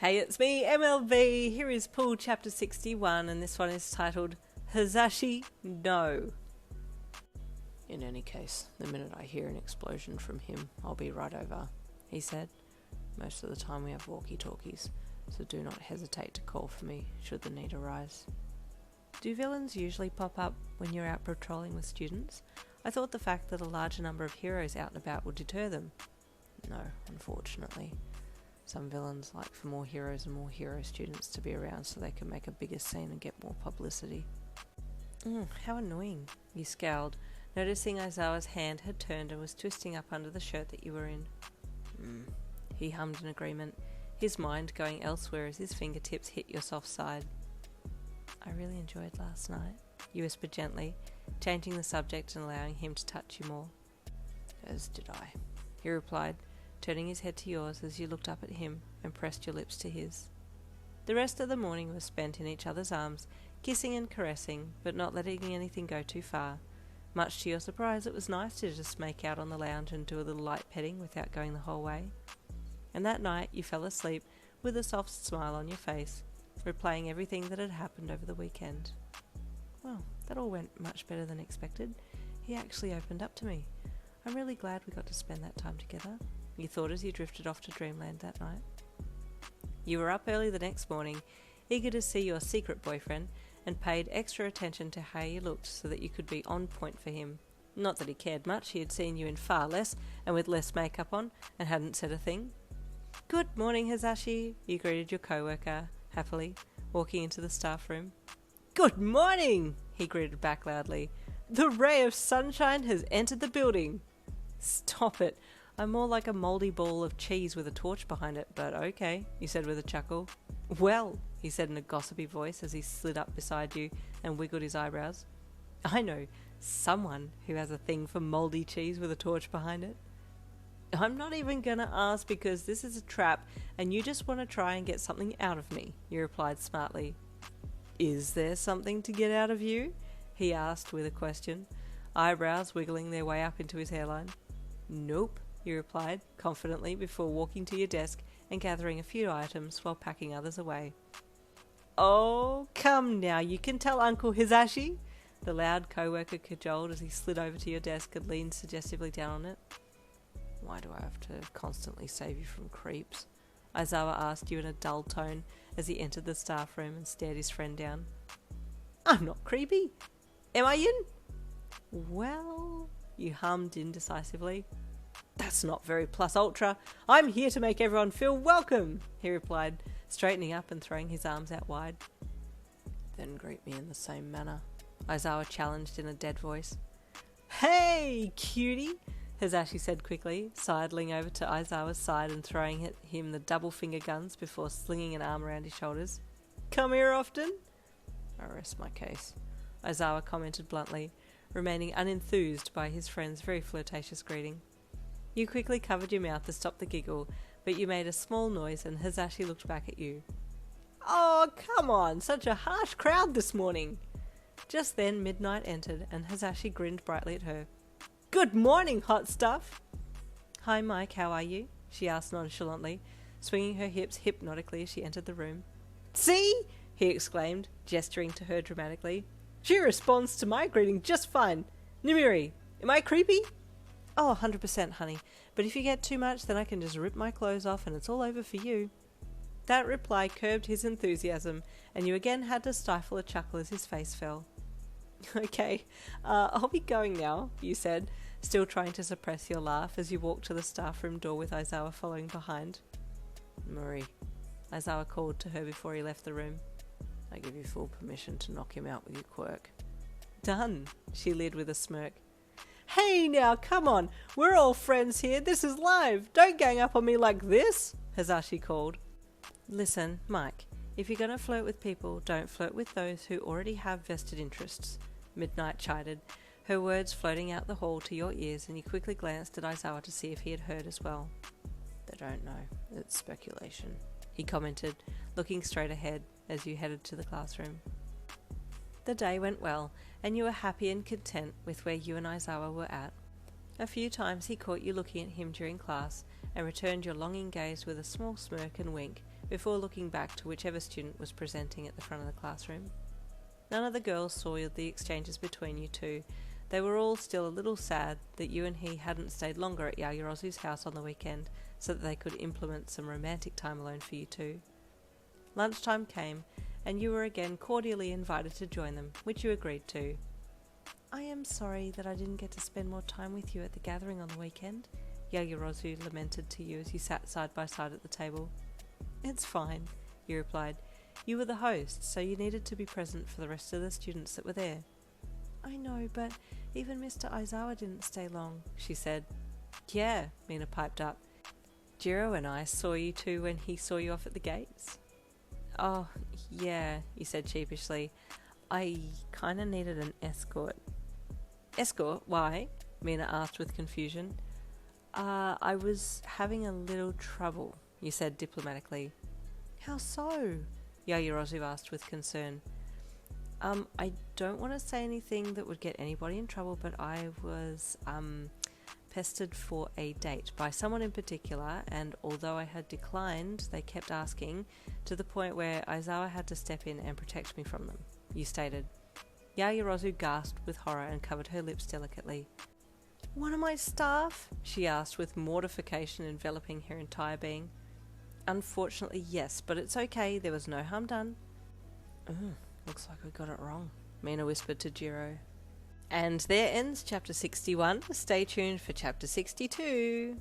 Hey, it's me, MLV. Here is Pool Chapter 61, and this one is titled Hizashi No. In any case, the minute I hear an explosion from him, I'll be right over, he said. Most of the time we have walkie-talkies, so do not hesitate to call for me should the need arise. Do villains usually pop up when you're out patrolling with students? I thought the fact that a larger number of heroes out and about would deter them. No, unfortunately. Some villains like for more heroes and more hero students to be around so they can make a bigger scene and get more publicity. How annoying, you scowled, noticing Aizawa's hand had turned and was twisting up under the shirt that you were in. He hummed in agreement, his mind going elsewhere as his fingertips hit your soft side. I really enjoyed last night, you whispered gently, changing the subject and allowing him to touch you more. As did I, he replied, turning his head to yours as you looked up at him and pressed your lips to his. The rest of the morning was spent in each other's arms, kissing and caressing, but not letting anything go too far. Much to your surprise, it was nice to just make out on the lounge and do a little light petting without going the whole way. And that night you fell asleep with a soft smile on your face, replaying everything that had happened over the weekend. Well, that all went much better than expected. He actually opened up to me. I'm really glad we got to spend that time together, you thought as you drifted off to dreamland that night. You were up early the next morning, eager to see your secret boyfriend, and paid extra attention to how you looked so that you could be on point for him. Not that he cared much, he had seen you in far less and with less makeup on, and hadn't said a thing. Good morning, Hizashi, you greeted your co-worker, happily, walking into the staff room. Good morning, he greeted back loudly. The ray of sunshine has entered the building. Stop it. I'm more like a mouldy ball of cheese with a torch behind it, but okay, you said with a chuckle. Well, he said in a gossipy voice as he slid up beside you and wiggled his eyebrows. I know someone who has a thing for mouldy cheese with a torch behind it. I'm not even going to ask because this is a trap and you just want to try and get something out of me, you replied smartly. Is there something to get out of you? He asked with a question, eyebrows wiggling their way up into his hairline. Nope, you replied confidently before walking to your desk and gathering a few items while packing others away. Oh, come now, you can tell Uncle Hizashi, the loud co-worker cajoled as he slid over to your desk and leaned suggestively down on it. Why do I have to constantly save you from creeps? Aizawa asked you in a dull tone as he entered the staff room and stared his friend down. I'm not creepy. Am I in? Well, you hummed indecisively. That's not very plus ultra. I'm here to make everyone feel welcome, he replied, straightening up and throwing his arms out wide. Then greet me in the same manner, Aizawa challenged in a dead voice. Hey, cutie, Hizashi said quickly, sidling over to Aizawa's side and throwing at him the double finger guns before slinging an arm around his shoulders. Come here often? I rest my case, Aizawa commented bluntly, remaining unenthused by his friend's very flirtatious greeting. You quickly covered your mouth to stop the giggle, but you made a small noise and Hizashi looked back at you. Oh, come on, such a harsh crowd this morning. Just then midnight entered and Hizashi grinned brightly at her. Good morning, hot stuff. Hi, Mike, how are you? She asked nonchalantly, swinging her hips hypnotically as she entered the room. See? He exclaimed, gesturing to her dramatically. She responds to my greeting just fine. Nimiri, am I creepy? Oh, 100%, honey. But if you get too much, then I can just rip my clothes off and it's all over for you. That reply curbed his enthusiasm, and you again had to stifle a chuckle as his face fell. Okay, I'll be going now, you said, still trying to suppress your laugh as you walked to the staff room door with Aizawa following behind. Marie, Aizawa called to her before he left the room. I give you full permission to knock him out with your quirk. Done, she leered with a smirk. Hey now, come on, we're all friends here, this is live, don't gang up on me like this, Hizashi called. Listen, Mike, if you're going to flirt with people, don't flirt with those who already have vested interests, Midnight chided, her words floating out the hall to your ears, and you quickly glanced at Aizawa to see if he had heard as well. They don't know, it's speculation, he commented, looking straight ahead as you headed to the classroom. The day went well, and you were happy and content with where you and Aizawa were at. A few times he caught you looking at him during class, and returned your longing gaze with a small smirk and wink, before looking back to whichever student was presenting at the front of the classroom. None of the girls saw the exchanges between you two. They were all still a little sad that you and he hadn't stayed longer at Yagirozu's house on the weekend so that they could implement some romantic time alone for you two. Lunchtime came, and you were again cordially invited to join them, which you agreed to. "I am sorry that I didn't get to spend more time with you at the gathering on the weekend," Yagirozu lamented to you as you sat side by side at the table. "It's fine," you replied. "You were the host, so you needed to be present for the rest of the students that were there." "I know, but even Mr. Aizawa didn't stay long," she said. "Yeah," Mina piped up. "Jiro and I saw you two when he saw you off at the gates." "Oh, yeah," you said sheepishly. "I kinda needed an escort." "Escort? Why?" Mina asked with confusion. I was having a little trouble," you said diplomatically. "How so?" Yagirozu asked with concern. I don't want to say anything that would get anybody in trouble, but I was, pestered for a date by someone in particular, and although I had declined, they kept asking, to the point where Aizawa had to step in and protect me from them," you stated. Yagirozu gasped with horror and covered her lips delicately. "One of my staff?" she asked with mortification enveloping her entire being. "Unfortunately, yes, but it's okay, there was no harm done." Looks like we got it wrong," Mina whispered to Jiro. And there ends chapter 61. Stay tuned for chapter 62.